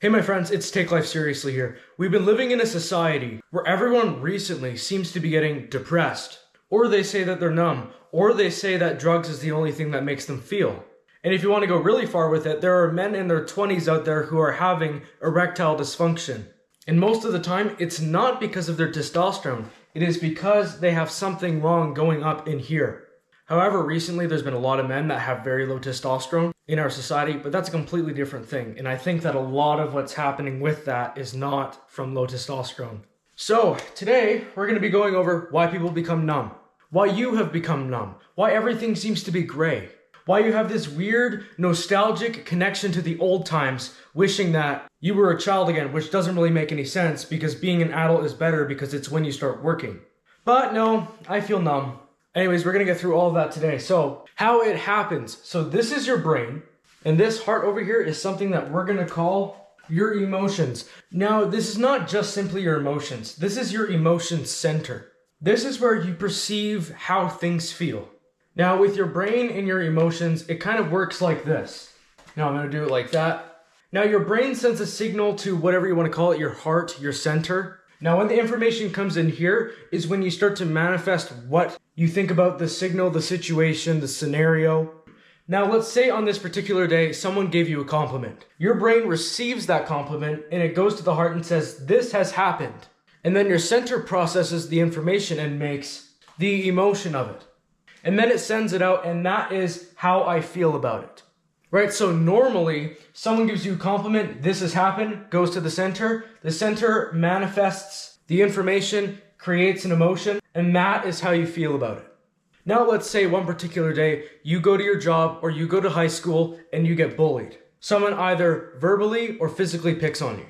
Hey my friends, it's Take Life Seriously here. We've been living in a society where everyone recently seems to be getting depressed, or they say that they're numb, or they say that drugs is the only thing that makes them feel. And if you want to go really far with it, there are men in their 20s out there who are having erectile dysfunction. And most of the time, it's not because of their testosterone, it is because they have something wrong going up in here. However, recently there's been a lot of men that have very low testosterone in our society, but that's a completely different thing. And I think that a lot of what's happening with that is not from low testosterone. So today we're going to be going over why people become numb, why you have become numb, why everything seems to be gray, why you have this weird nostalgic connection to the old times, wishing that you were a child again, which doesn't really make any sense because being an adult is better because it's when you start working. But no, I feel numb. Anyways, we're going to get through all of that today. So, how it happens. So this is your brain, and this heart over here is something that we're going to call your emotions. Now, this is not just simply your emotions. This is your emotion center. This is where you perceive how things feel. Now, with your brain and your emotions, it kind of works like this. Now, I'm going to do it like that. Now, your brain sends a signal to whatever you want to call it, your heart, your center. Now, when the information comes in here is when you start to manifest what you think about the signal, the situation, the scenario. Now, let's say on this particular day, someone gave you a compliment. Your brain receives that compliment and it goes to the heart and says, this has happened. And then your center processes the information and makes the emotion of it. And then it sends it out, and that is how I feel about it. Right, so normally, someone gives you a compliment, this has happened, goes to the center manifests the information, creates an emotion, and that is how you feel about it. Now let's say one particular day, you go to your job or you go to high school and you get bullied. Someone either verbally or physically picks on you.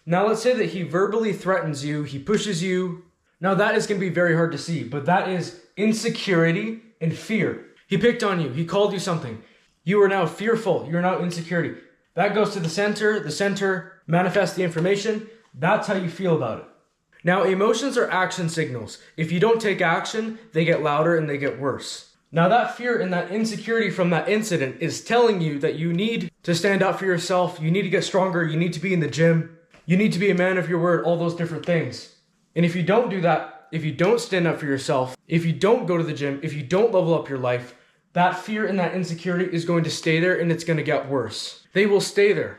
Now let's say that he verbally threatens you, he pushes you. Now that is going to be very hard to see, but that is insecurity and fear. He picked on you, he called you something. You are now fearful. You are now insecurity. That goes to the center manifests the information. That's how you feel about it. Now, emotions are action signals. If you don't take action, they get louder and they get worse. Now, that fear and that insecurity from that incident is telling you that you need to stand up for yourself. You need to get stronger. You need to be in the gym. You need to be a man of your word, all those different things. And if you don't do that, if you don't stand up for yourself, if you don't go to the gym, if you don't level up your life, that fear and that insecurity is going to stay there and it's going to get worse. They will stay there.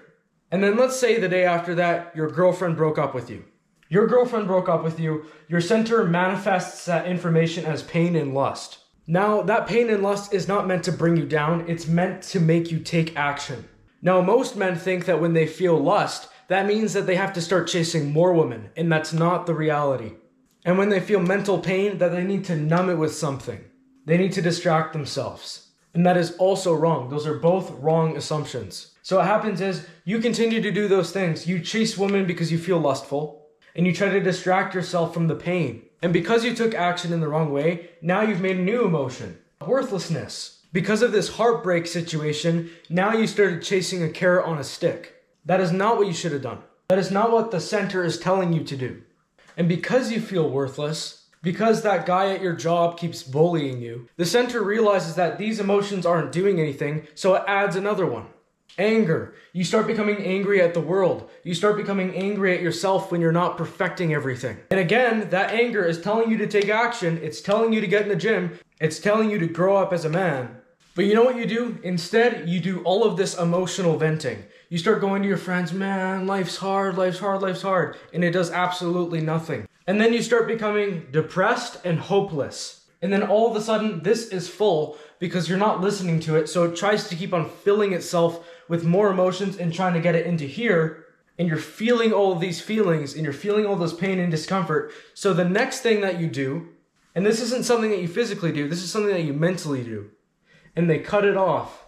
And then let's say the day after that, your girlfriend broke up with you. Your girlfriend broke up with you. Your center manifests that information as pain and lust. Now, that pain and lust is not meant to bring you down. It's meant to make you take action. Now, most men think that when they feel lust, that means that they have to start chasing more women. And that's not the reality. And when they feel mental pain, that they need to numb it with something. They need to distract themselves. And that is also wrong. Those are both wrong assumptions. So what happens is you continue to do those things. You chase women because you feel lustful and you try to distract yourself from the pain. And because you took action in the wrong way, now you've made a new emotion, worthlessness. Because of this heartbreak situation, now you started chasing a carrot on a stick. That is not what you should have done. That is not what the center is telling you to do. And because you feel worthless, because that guy at your job keeps bullying you, the center realizes that these emotions aren't doing anything, so it adds another one. Anger. You start becoming angry at the world. You start becoming angry at yourself when you're not perfecting everything. And again, that anger is telling you to take action. It's telling you to get in the gym. It's telling you to grow up as a man. But you know what you do? Instead, you do all of this emotional venting. You start going to your friends, man, life's hard, life's hard, life's hard. And it does absolutely nothing. And then you start becoming depressed and hopeless. And then all of a sudden, this is full because you're not listening to it. So it tries to keep on filling itself with more emotions and trying to get it into here. And you're feeling all of these feelings and you're feeling all this pain and discomfort. So the next thing that you do, and this isn't something that you physically do, this is something that you mentally do. And they cut it off.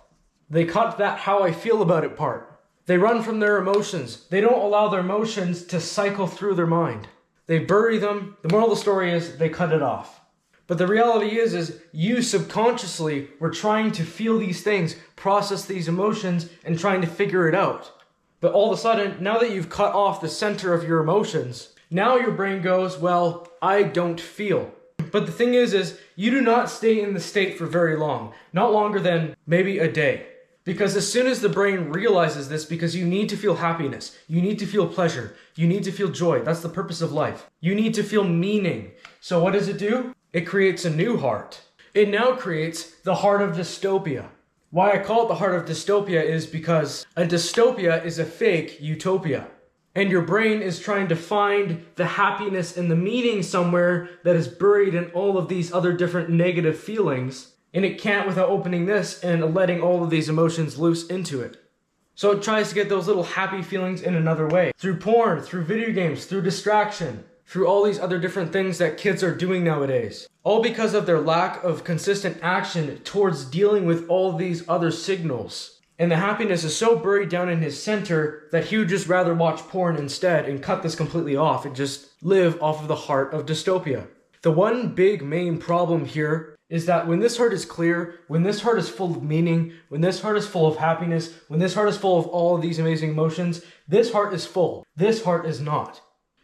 They cut that how I feel about it part. They run from their emotions. They don't allow their emotions to cycle through their mind. They bury them. The moral of the story is they cut it off. But the reality is you subconsciously were trying to feel these things, process these emotions, and trying to figure it out. But all of a sudden, now that you've cut off the center of your emotions, now your brain goes, well, I don't feel. But the thing is you do not stay in the state for very long. Not longer than maybe a day. Because as soon as the brain realizes this, because you need to feel happiness, you need to feel pleasure, you need to feel joy. That's the purpose of life. You need to feel meaning. So what does it do? It creates a new heart. It now creates the heart of dystopia. Why I call it the heart of dystopia is because a dystopia is a fake utopia. And your brain is trying to find the happiness and the meaning somewhere that is buried in all of these other different negative feelings. And it can't without opening this and letting all of these emotions loose into it. So it tries to get those little happy feelings in another way. Through porn, through video games, through distraction, through all these other different things that kids are doing nowadays. All because of their lack of consistent action towards dealing with all these other signals. And the happiness is so buried down in his center that he would just rather watch porn instead and cut this completely off and just live off of the heart of dystopia. The one big main problem here is that when this heart is clear, when this heart is full of meaning, when this heart is full of happiness, when this heart is full of all of these amazing emotions, this heart is full. This heart is not.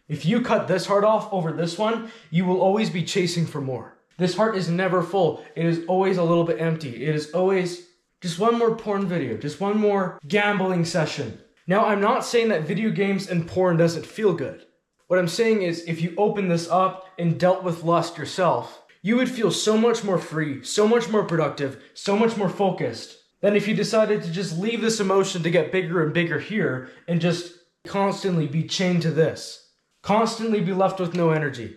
If you cut this heart off over this one, you will always be chasing for more. This heart is never full. It is always a little bit empty. It is always just one more porn video, just one more gambling session. Now, I'm not saying that video games and porn doesn't feel good. What I'm saying is if you open this up and dealt with lust yourself, you would feel so much more free, so much more productive, so much more focused than if you decided to just leave this emotion to get bigger and bigger here and just constantly be chained to this. Constantly be left with no energy.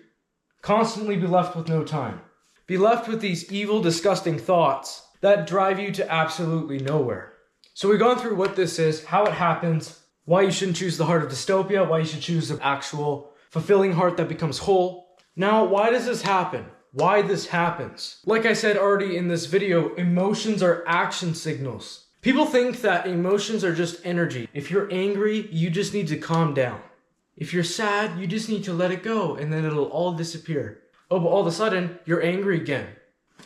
Constantly be left with no time. Be left with these evil, disgusting thoughts that drive you to absolutely nowhere. So we've gone through what this is, how it happens, why you shouldn't choose the heart of dystopia, why you should choose the actual fulfilling heart that becomes whole. Now, why does this happen? Why this happens? Like I said already in this video, emotions are action signals. People think that emotions are just energy. If you're angry, you just need to calm down. If you're sad, you just need to let it go and then it'll all disappear. Oh, but all of a sudden, you're angry again.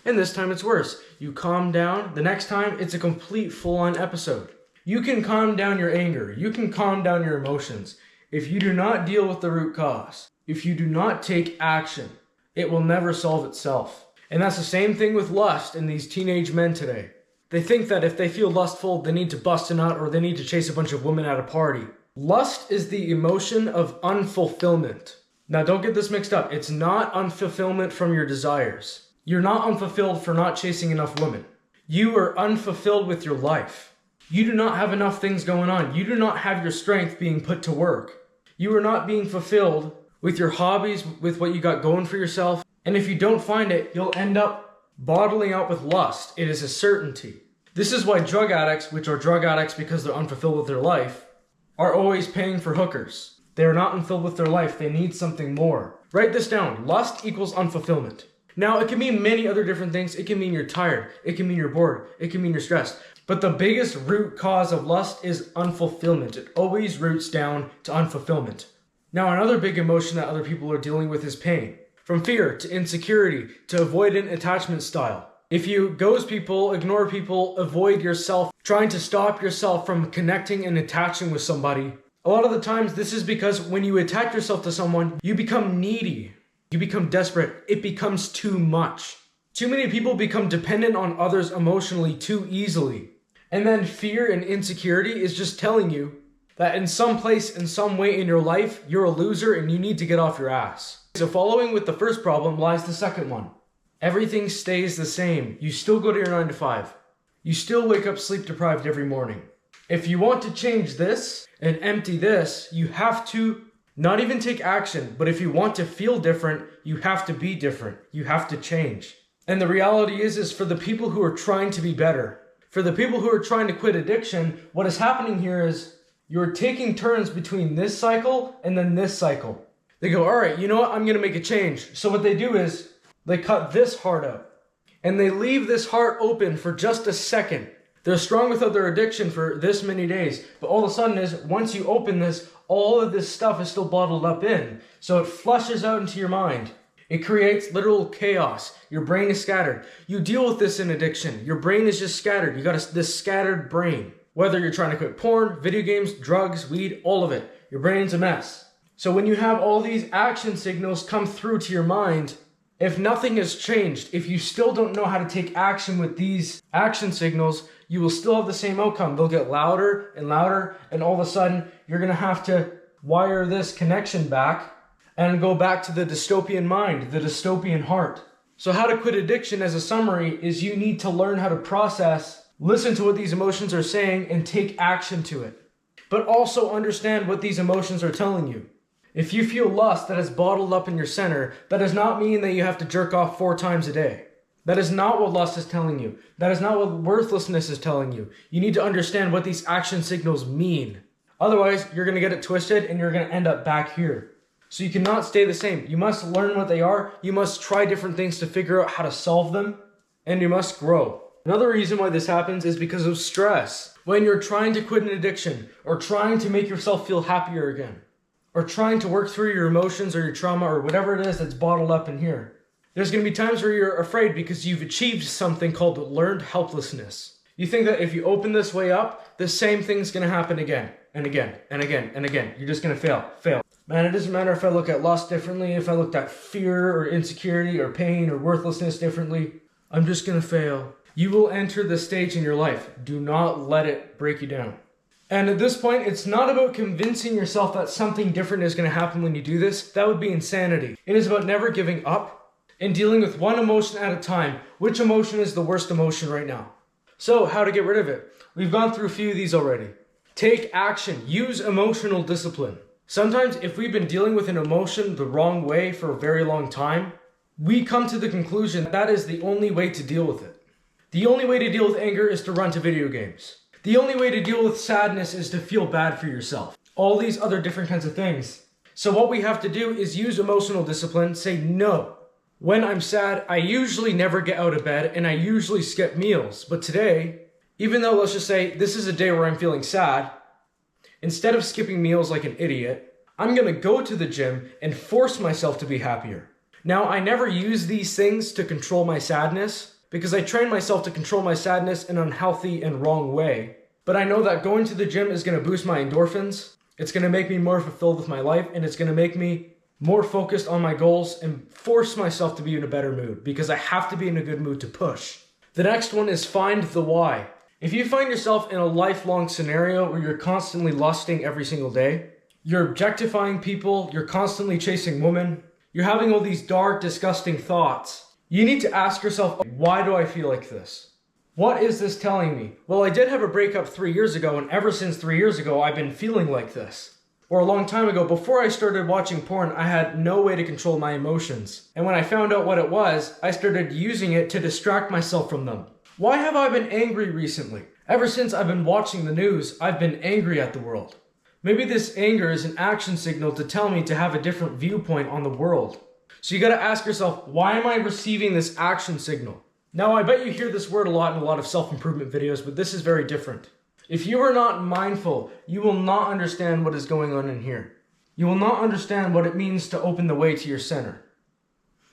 And this time it's worse. You calm down, the next time it's a complete full-on episode. You can calm down your anger. You can calm down your emotions. If you do not deal with the root cause, if you do not take action, it will never solve itself. And that's the same thing with lust in these teenage men today. They think that if they feel lustful, they need to bust a nut or they need to chase a bunch of women at a party. Lust is the emotion of unfulfillment. Now don't get this mixed up. It's not unfulfillment from your desires. You're not unfulfilled for not chasing enough women. You are unfulfilled with your life. You do not have enough things going on. You do not have your strength being put to work. You are not being fulfilled with your hobbies, with what you got going for yourself. And if you don't find it, you'll end up bottling out with lust. It is a certainty. This is why drug addicts, which are drug addicts because they're unfulfilled with their life, are always paying for hookers. They are not unfulfilled with their life. They need something more. Write this down. Lust equals unfulfillment. Now, it can mean many other different things. It can mean you're tired. It can mean you're bored. It can mean you're stressed. But the biggest root cause of lust is unfulfillment. It always roots down to unfulfillment. Now, another big emotion that other people are dealing with is pain. From fear to insecurity to avoidant attachment style. If you ghost people, ignore people, avoid yourself, trying to stop yourself from connecting and attaching with somebody, a lot of the times this is because when you attach yourself to someone, you become needy. You become desperate. It becomes too much. Too many people become dependent on others emotionally too easily. And then fear and insecurity is just telling you that in some place, in some way in your life, you're a loser and you need to get off your ass. So following with the first problem lies the second one. Everything stays the same. You still go to your 9 to 5. You still wake up sleep deprived every morning. If you want to change this and empty this, you have to not even take action, but if you want to feel different, you have to be different. You have to change. And the reality is for the people who are trying to be better, for the people who are trying to quit addiction, what is happening here is you're taking turns between this cycle and then this cycle. They go, all right, you know what? I'm going to make a change. So what they do is they cut this heart out and they leave this heart open for just a second. They're strong without their addiction for this many days. But all of a sudden is once you open this, all of this stuff is still bottled up in. So it flushes out into your mind. It creates literal chaos. Your brain is scattered. You deal with this in addiction. Your brain is just scattered. You got this scattered brain. Whether you're trying to quit porn, video games, drugs, weed, all of it. Your brain's a mess. So when you have all these action signals come through to your mind, If nothing has changed, if you still don't know how to take action with these action signals, you will still have the same outcome. They'll get louder and louder, and all of a sudden, you're going to have to wire this connection back and go back to the dystopian mind, the dystopian heart. So how to quit addiction, as a summary, is you need to learn how to process, listen to what these emotions are saying, and take action to it. But also understand what these emotions are telling you. If you feel lust that is bottled up in your center, that does not mean that you have to jerk off 4 times a day. That is not what lust is telling you. That is not what worthlessness is telling you. You need to understand what these action signals mean. Otherwise, you're going to get it twisted and you're going to end up back here. So you cannot stay the same. You must learn what they are. You must try different things to figure out how to solve them. And you must grow. Another reason why this happens is because of stress. When you're trying to quit an addiction, or trying to make yourself feel happier again, or trying to work through your emotions or your trauma or whatever it is that's bottled up in here, there's going to be times where you're afraid because you've achieved something called learned helplessness. You think that if you open this way up, the same thing's going to happen again and again and again and again. You're just going to fail. Man, it doesn't matter if I look at lust differently, if I looked at fear or insecurity or pain or worthlessness differently. I'm just going to fail. You will enter this stage in your life. Do not let it break you down. And at this point, it's not about convincing yourself that something different is going to happen when you do this. That would be insanity. It is about never giving up and dealing with one emotion at a time. Which emotion is the worst emotion right now? So, how to get rid of it? We've gone through a few of these already. Take action. Use emotional discipline. Sometimes if we've been dealing with an emotion the wrong way for a very long time, we come to the conclusion that is the only way to deal with it. The only way to deal with anger is to run to video games. The only way to deal with sadness is to feel bad for yourself. All these other different kinds of things. So what we have to do is use emotional discipline, say no. When I'm sad, I usually never get out of bed and I usually skip meals. But today, even though let's just say this is a day where I'm feeling sad, instead of skipping meals like an idiot, I'm going to go to the gym and force myself to be happier. Now, I never use these things to control my sadness, because I train myself to control my sadness in an unhealthy and wrong way. But I know that going to the gym is going to boost my endorphins, it's going to make me more fulfilled with my life, and it's going to make me more focused on my goals and force myself to be in a better mood, because I have to be in a good mood to push. The next one is find the why. If you find yourself in a lifelong scenario where you're constantly lusting every single day, you're objectifying people, you're constantly chasing women, you're having all these dark, disgusting thoughts, you need to ask yourself, why do I feel like this? What is this telling me? Well, I did have a breakup 3 years ago, and ever since 3 years ago, I've been feeling like this. Or a long time ago, before I started watching porn, I had no way to control my emotions. And when I found out what it was, I started using it to distract myself from them. Why have I been angry recently? Ever since I've been watching the news, I've been angry at the world. Maybe this anger is an action signal to tell me to have a different viewpoint on the world. So you gotta ask yourself, why am I receiving this action signal? Now, I bet you hear this word a lot in a lot of self-improvement videos, but this is very different. If you are not mindful, you will not understand what is going on in here. You will not understand what it means to open the way to your center.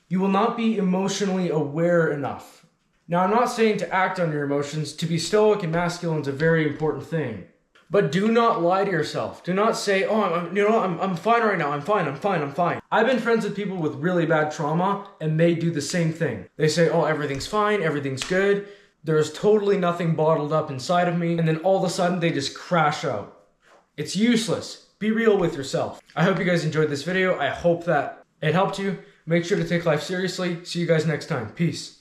You will not be emotionally aware enough. Now, I'm not saying to act on your emotions. To be stoic and masculine is a very important thing. But do not lie to yourself. Do not say, oh, I'm fine right now. I'm fine. I've been friends with people with really bad trauma, and they do the same thing. They say, oh, everything's fine, everything's good. There's totally nothing bottled up inside of me. And then all of a sudden, they just crash out. It's useless. Be real with yourself. I hope you guys enjoyed this video. I hope that it helped you. Make sure to take life seriously. See you guys next time. Peace.